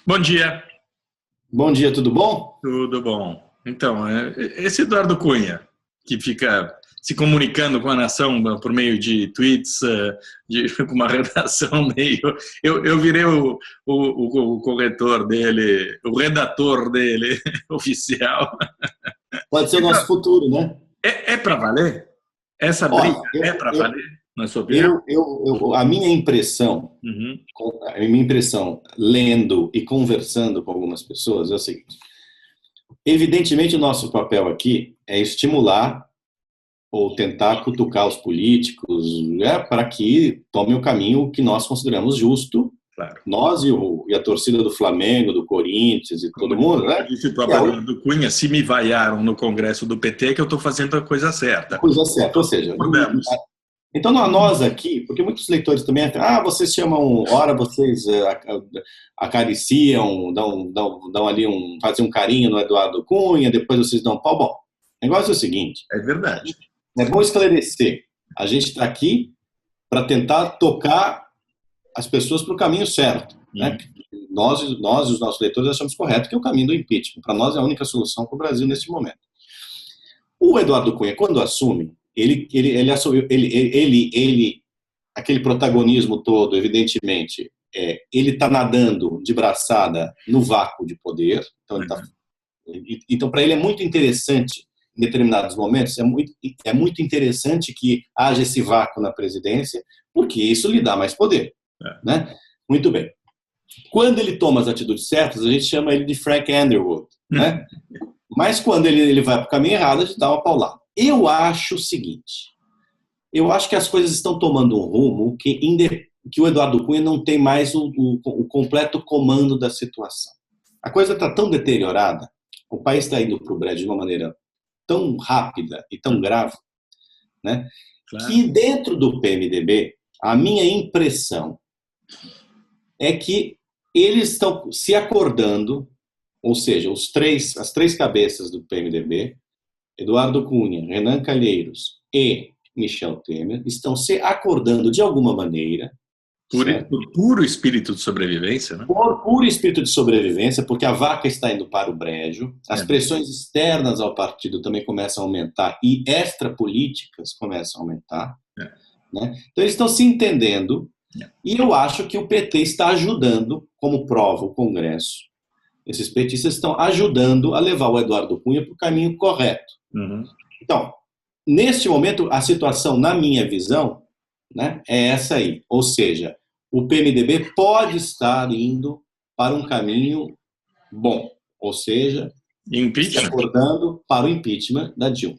Bom dia, Bom dia, tudo bom? tudo bom? Então, esse Eduardo Cunha, que fica se comunicando com a nação por meio de tweets, com uma redação meio. Eu virei o corretor dele, o redator dele, oficial. Pode ser o nosso futuro, né? É para valer? Essa briga Ó, é para valer, na sua opinião? a minha impressão, Uhum. lendo e conversando com algumas pessoas é o seguinte: evidentemente, o nosso papel aqui é estimular ou tentar cutucar os políticos, né, para que tomem o caminho que nós consideramos justo, Claro. nós e a torcida do Flamengo, do Corinthians e todo mundo, Eu né? disse o É próprio a Eduardo Cunha, se me vaiaram no Congresso do PT, que eu estou fazendo a coisa certa. coisa certa. Ou seja, Concordamos. então, nós aqui, porque muitos leitores também, vocês chamam, ora vocês acariciam, dão ali fazem um carinho no Eduardo Cunha, depois vocês dão pau. Bom, o negócio é o seguinte, É verdade. é bom esclarecer, a gente está aqui para tentar tocar as pessoas para o caminho certo, né? Nós e os nossos leitores achamos correto que é o caminho do impeachment. Para nós é a única solução para o Brasil neste momento. O Eduardo Cunha, quando assume, ele assumiu, aquele protagonismo todo, evidentemente, ele está nadando de braçada no vácuo de poder. Então, para ele é muito interessante, em determinados momentos, é muito interessante que haja esse vácuo na presidência, porque isso lhe dá mais poder. Né? Muito bem. Quando ele toma as atitudes certas, a gente chama ele de Frank Underwood. Né? Mas quando ele vai para o caminho errado, a gente dá uma paulada. Eu acho o seguinte, eu acho que as coisas estão tomando um rumo que o Eduardo Cunha não tem mais o completo comando da situação. A coisa está tão deteriorada, o país está indo para o brejo de uma maneira tão rápida e tão grave, né, Claro. que dentro do PMDB, a minha impressão é que eles estão se acordando, ou seja, as três cabeças do PMDB, Eduardo Cunha, Renan Calheiros e Michel Temer, estão se acordando de alguma maneira. Por puro espírito de sobrevivência, né? Por puro espírito de sobrevivência, porque a vaca está indo para o brejo, as pressões externas ao partido também começam a aumentar e extrapolíticas começam a aumentar. Né? Então eles estão se entendendo e eu acho que o PT está ajudando, como prova o Congresso. Esses petistas estão ajudando a levar o Eduardo Cunha para o caminho correto. Então, neste momento, a situação, na minha visão, né, é essa aí. Ou seja, o PMDB pode estar indo para um caminho bom. Ou seja, se acordando para o impeachment da Dilma.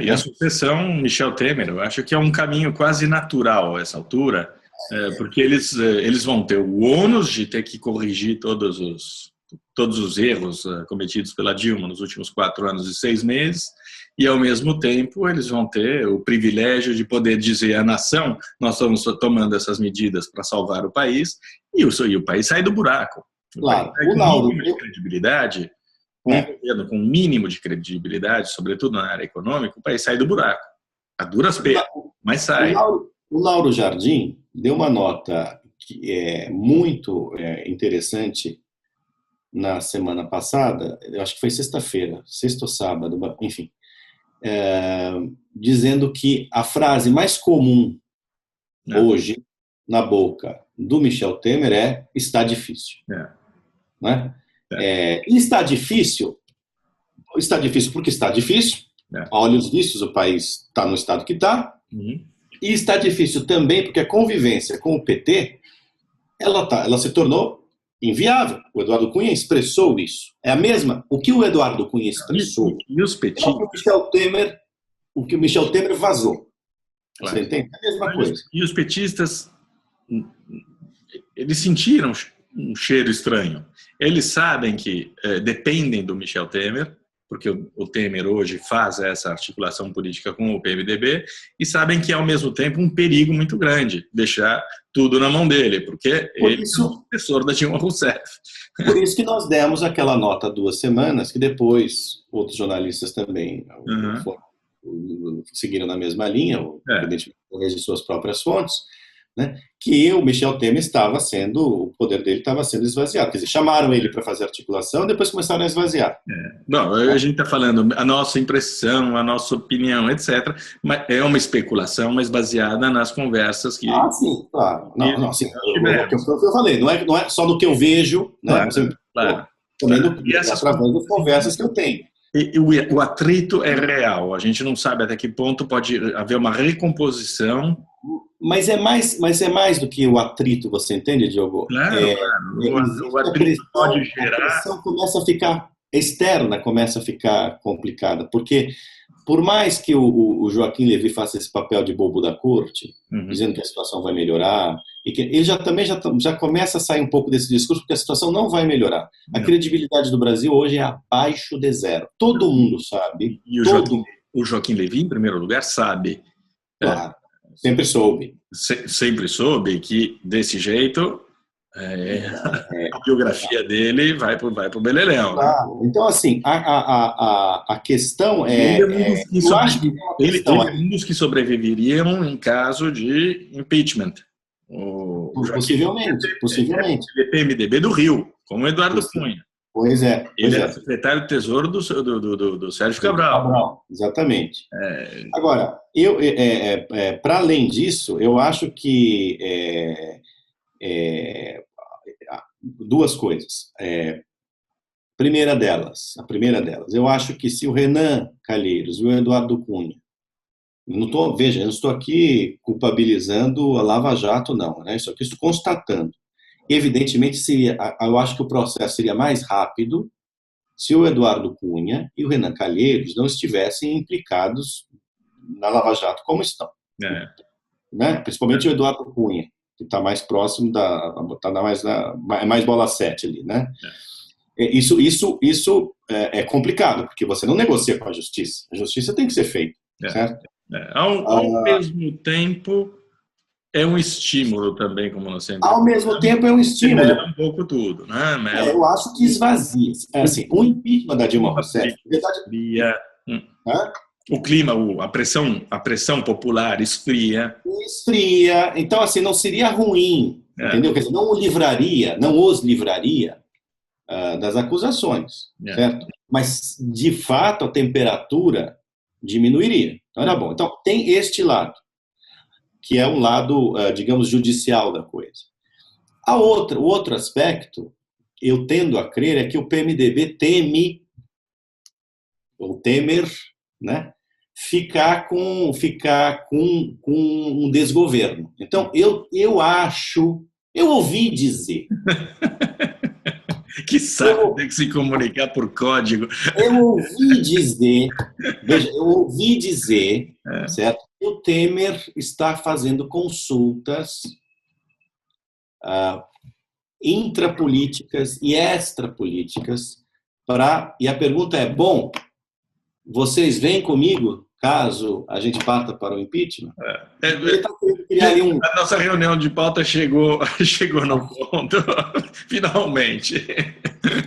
E a sucessão Michel Temer, eu acho que é um caminho quase natural a essa altura, porque eles vão ter o ônus de ter que corrigir todos os erros cometidos pela Dilma nos últimos 4 anos e 6 meses, e, ao mesmo tempo, eles vão ter o privilégio de poder dizer à nação: nós estamos tomando essas medidas para salvar o país, e o país sai do buraco. Claro. Com um mínimo de credibilidade, com um governo com um mínimo de credibilidade, sobretudo na área econômica, o país sai do buraco. A duras penas, mas sai. O Lauro Jardim deu uma nota que é muito interessante na semana passada, eu acho que foi sexta-feira, sexta ou sábado, enfim, dizendo que a frase mais comum hoje na boca do Michel Temer é: está difícil. Né? E está difícil porque está difícil, a olhos vistos o país está no estado que está, e está difícil também porque a convivência com o PT ela se tornou inviável. O Eduardo Cunha expressou isso. É a mesma. O que o Eduardo Cunha expressou e os petistas? O que o Michel Temer vazou. Claro. Você entende? É a mesma coisa. E os petistas, eles sentiram um cheiro estranho. Eles sabem que dependem do Michel Temer, porque o Temer hoje faz essa articulação política com o PMDB, e sabem que é, ao mesmo tempo, um perigo muito grande deixar tudo na mão dele, porque ele é o sucessor da Dilma Rousseff. Por isso que nós demos aquela nota há 2 semanas, que depois outros jornalistas também seguiram na mesma linha, evidentemente, de suas próprias fontes, né, que o Michel Temer o poder dele estava sendo esvaziado. Quer dizer, chamaram ele para fazer articulação, depois começaram a esvaziar. Bom, a gente está falando a nossa impressão, a nossa opinião, etc. Mas é uma especulação, mas baseada nas conversas que... Sim, claro. Não, sim. O que eu falei, não é só do que eu vejo, né? Claro. Também através das conversas que eu tenho. E o atrito é real. A gente não sabe até que ponto pode haver uma recomposição. Mas é mais do que o atrito, você entende, Diogo? Claro. O atrito pode gerar... A pressão começa a ficar externa, começa a ficar complicada, porque por mais que o Joaquim Levy faça esse papel de bobo da corte, dizendo que a situação vai melhorar, e que ele já começa a sair um pouco desse discurso, porque a situação não vai melhorar. A credibilidade do Brasil hoje é abaixo de zero. Todo mundo sabe. E o Joaquim Levy, em primeiro lugar, sabe. Claro, sempre soube. Sempre soube que, desse jeito, a biografia dele vai pro beleléu. Claro. Né? Então, assim, a questão é... Ele é um dos que sobreviveriam em caso de impeachment. Possivelmente. Ele é PMDB do Rio, como o Eduardo Cunha. Pois é. Ele era secretário de Tesouro do Sérgio Cabral. Exatamente. Agora, para além disso, eu acho que duas coisas. A primeira delas, eu acho que se o Renan Calheiros e o Eduardo Cunha, eu não estou aqui culpabilizando a Lava Jato, não, né? Isso aqui estou constatando. Evidentemente, eu acho que o processo seria mais rápido se o Eduardo Cunha e o Renan Calheiros não estivessem implicados na Lava Jato como estão. Né? Principalmente o Eduardo Cunha, que está mais próximo mais bola 7 ali, né? Isso é complicado, porque você não negocia com a justiça. A justiça tem que ser feita, certo? Ao mesmo tempo, é um estímulo também, como nós sempre... Ao mesmo tempo, é um estímulo. Um pouco tudo, né? Eu acho que esvazia. Assim, o impeachment da Dilma Rousseff... O clima, a pressão popular esfria. Então, assim, não seria ruim, entendeu? Quer dizer, não os livraria das acusações, certo? Mas, de fato, a temperatura diminuiria. Então, era bom. Então, tem este lado, que é um lado, digamos, judicial da coisa. O outro aspecto, eu tendo a crer, é que o PMDB teme, ou Temer, né, ficar com um desgoverno. Então, eu ouvi dizer... Que saco ter que se comunicar por código. Eu ouvi dizer, certo? Que o Temer está fazendo consultas intrapolíticas e extrapolíticas e a pergunta é, vocês vêm comigo caso a gente parta para o impeachment? Ele tá querendo criar ali A nossa reunião de pauta chegou no ponto, finalmente.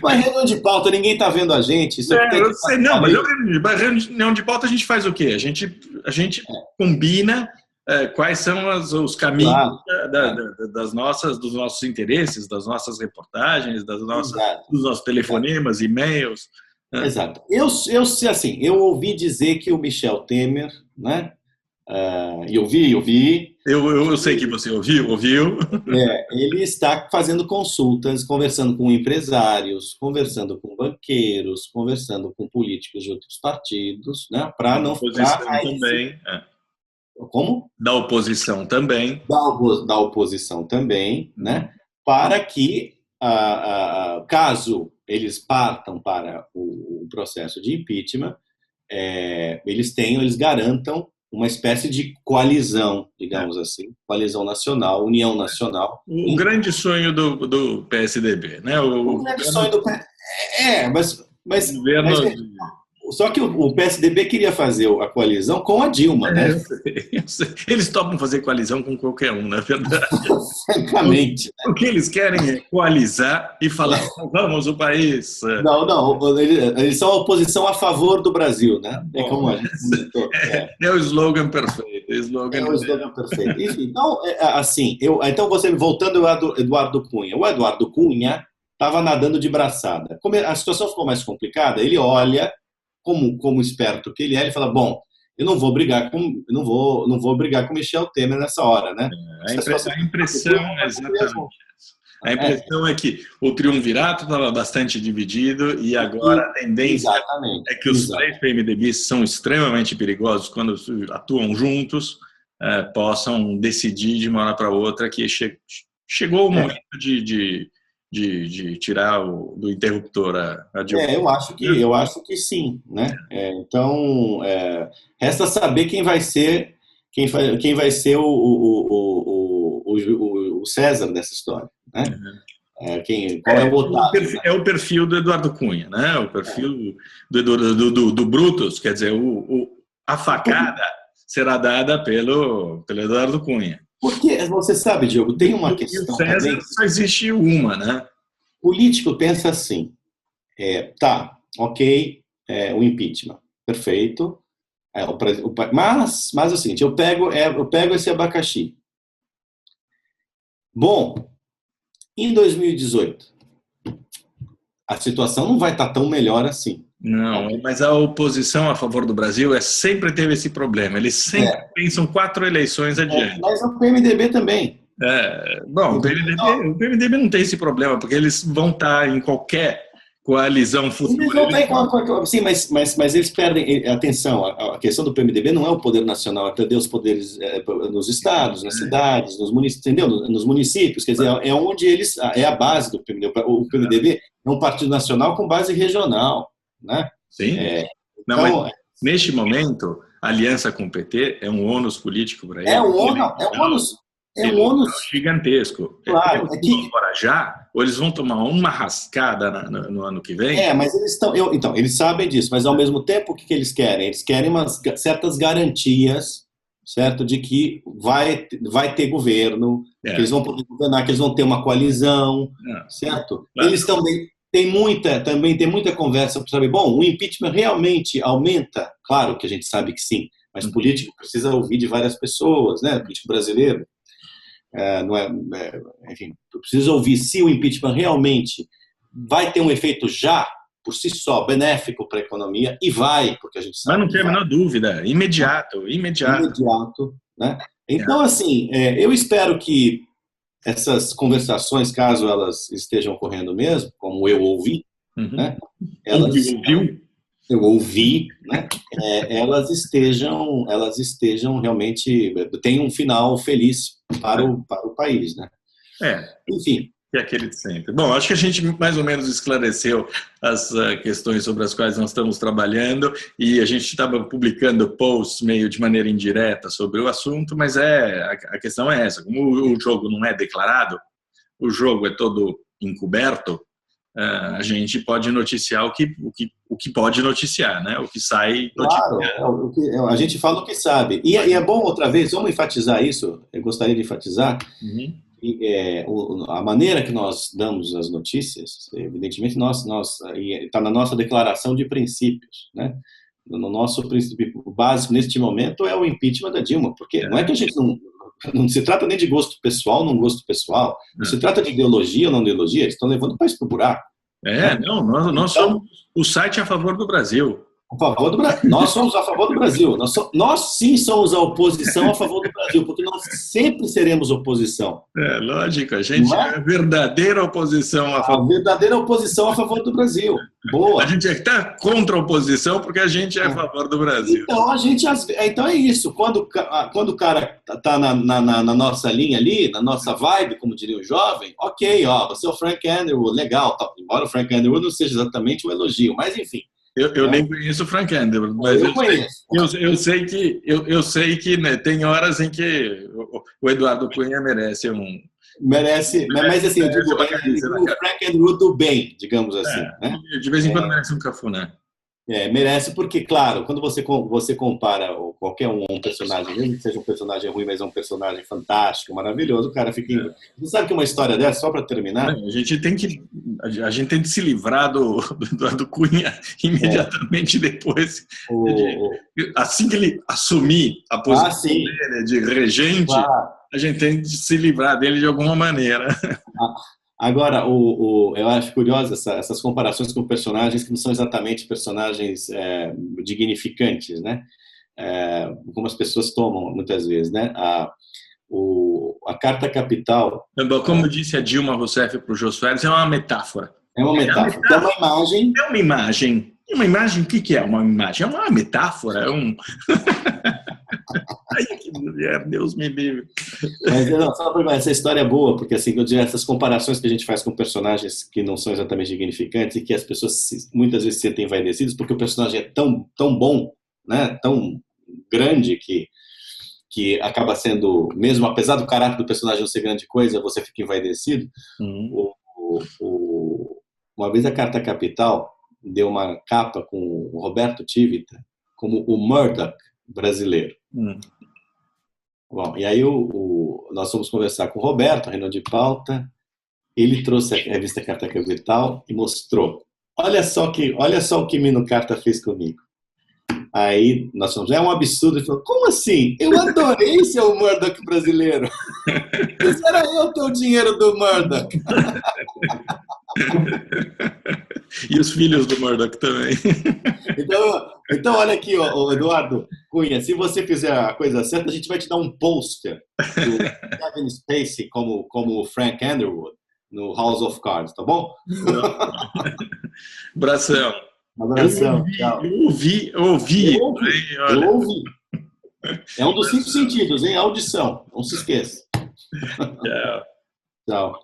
Mas reunião de pauta, ninguém está vendo a gente. Mas reunião de pauta a gente faz o quê? A gente combina quais são os caminhos dos nossos interesses, das nossas reportagens, dos nossos telefonemas, e-mails. Exato. Eu ouvi dizer que o Michel Temer, né? Eu vi. Eu sei que você ouviu. Ele está fazendo consultas, conversando com empresários, conversando com banqueiros, conversando com políticos de outros partidos, né? Para não ficar também. Como? Da oposição também. Da oposição também, né? Para que, caso eles partam para o processo de impeachment, eles garantam uma espécie de coalizão, digamos assim, coalizão nacional, união nacional. O grande sonho do PSDB, né? O grande sonho do PSDB. Só que o PSDB queria fazer a coalizão com a Dilma, né? Eu sei. Eles topam fazer coalizão com qualquer um, na verdade. Francamente. O que eles querem é coalizar e falar, vamos o país. Não, eles são a oposição a favor do Brasil, né? É como a gente comentou. É o slogan perfeito. É o slogan perfeito. Enfim, então, assim, então você voltando ao Eduardo Cunha. O Eduardo Cunha estava nadando de braçada. Como a situação ficou mais complicada, ele olha, como esperto que ele fala, bom, eu não vou brigar com Michel Temer nessa hora, né? A impressão é exatamente essa. A impressão é que o triunvirato estava bastante dividido e agora a tendência é que os três PMDBistas são extremamente perigosos quando atuam juntos, possam decidir de uma hora para outra que chegou o momento de tirar do interruptor a Dilma. Eu acho que sim, né? Então, resta saber quem vai ser o César dessa história, né? Qual é o Otávio? É o perfil do Eduardo Cunha, né? O perfil do Brutus, quer dizer, a facada será dada pelo Eduardo Cunha. Porque, você sabe, Diogo, tem uma questão. E o César também, só existe uma, né? Político pensa assim, tá, ok, o impeachment, perfeito, mas é o seguinte, eu pego esse abacaxi. Bom, em 2018, a situação não vai estar tão melhor assim. Não, mas a oposição a favor do Brasil sempre teve esse problema. Eles sempre pensam 4 eleições adiante. Mas o PMDB também. Bom, o PMDB não tem esse problema, porque eles vão estar em qualquer coalizão futura. Sim, mas eles perdem. Atenção, a questão do PMDB não é o poder nacional, é perder os poderes nos estados, nas cidades, nos municípios, entendeu? Nos municípios, quer dizer, é onde eles. É a base do PMDB. O PMDB é um partido nacional com base regional, né? Sim. Não, mas neste momento, a aliança com o PT é um ônus político para eles. É um ônus. É um ônus gigantesco. Claro. Eles vão agora já, ou eles vão tomar uma rascada no ano que vem? Mas eles estão. Então, eles sabem disso, mas ao mesmo tempo, o que eles querem? Eles querem certas garantias, certo? De que vai ter governo, que eles vão poder governar, que eles vão ter uma coalizão, certo? Claro. Eles também. Tem muita conversa para saber, bom, o impeachment realmente aumenta? Claro que a gente sabe que sim, mas político precisa ouvir de várias pessoas, né? Político brasileiro. Enfim, precisa ouvir se o impeachment realmente vai ter um efeito já, por si só, benéfico para a economia, e vai, porque a gente sabe. Mas não tem a menor dúvida, imediato, né? Então, assim, eu espero que essas conversações, caso elas estejam ocorrendo mesmo, como eu ouvi, né? Eu ouvi, né? Elas estejam realmente, tenham um final feliz para o país, né? Enfim. É aquele de sempre. Bom, acho que a gente mais ou menos esclareceu as questões sobre as quais nós estamos trabalhando e a gente estava publicando posts meio de maneira indireta sobre o assunto, mas a questão é essa. Como o jogo não é declarado, o jogo é todo encoberto, a gente pode noticiar o que pode noticiar, né? O que sai noticiado. Claro, a gente fala o que sabe. E é bom, outra vez, vamos enfatizar isso, eu gostaria de enfatizar, a maneira que nós damos as notícias, evidentemente, está na nossa declaração de princípios, né? No nosso princípio básico, neste momento, é o impeachment da Dilma, porque não é que a gente não se trata nem de gosto pessoal, não gosto pessoal, não se trata de ideologia ou não ideologia, eles estão levando o país para o buraco. Nós somos o site a favor do Brasil. Nós somos a favor do Brasil. Nós sim somos a oposição a favor do Brasil, porque nós sempre seremos oposição. Lógico, a gente é a verdadeira oposição a favor. A verdadeira oposição a favor do Brasil. Boa. A gente está contra a oposição porque a gente é a favor do Brasil. Então é isso. Quando o cara está na nossa linha ali, na nossa vibe, como diria o jovem, ok, você é o Frank Underwood, legal. Embora o Frank Underwood não seja exatamente um elogio, mas enfim. Eu nem conheço o Frank Underwood, mas eu sei que né, tem horas em que o Eduardo Cunha merece mas assim, eu digo, o Frank Underwood do bem, digamos assim. De vez em quando merece um cafuné. Merece porque, claro, quando você compara qualquer um personagem, mesmo que seja um personagem ruim, mas é um personagem fantástico, maravilhoso, o cara fica... Você sabe que uma história dessa, só para terminar... A gente tem que se livrar do Eduardo Cunha imediatamente depois. Assim que ele assumir a posição dele de regente, a gente tem que se livrar dele de alguma maneira. Agora, eu acho curioso essas comparações com personagens que não são exatamente personagens dignificantes, né? Como as pessoas tomam muitas vezes, né? A Carta Capital... Como disse a Dilma Rousseff para o Jô Soares, é uma metáfora. É uma metáfora. É uma imagem. É uma imagem. Uma imagem, o que é uma imagem? É uma metáfora, Ai, que mulher, Deus me livre. Mas essa história é boa, porque assim, eu diria, essas comparações que a gente faz com personagens que não são exatamente significantes e que as pessoas muitas vezes se sentem envaidecidas porque o personagem é tão bom, né? Tão grande que acaba sendo, mesmo apesar do caráter do personagem não ser grande coisa, você fica envaidecido. Uma vez a Carta Capital deu uma capa com o Roberto Tivita como o Murdoch brasileiro. Bom, e aí nós fomos conversar com o Roberto, a reunião de pauta, ele trouxe a revista Carta Capital e mostrou. Olha só o que Mino Carta fez comigo. Aí nós falamos, é um absurdo. Ele falou, como assim? Eu adorei ser o Murdoch brasileiro. Quisera eu ter o dinheiro do Murdoch. E os filhos do Murdoch também. Então olha aqui, Eduardo Cunha, se você fizer a coisa certa, a gente vai te dar um pôster do Kevin Spacey como Frank Underwood no House of Cards, tá bom? Abração. Abração. Eu ouvi. É um dos 5 sentidos, hein? Audição. Não se esqueça. Tchau. Tchau.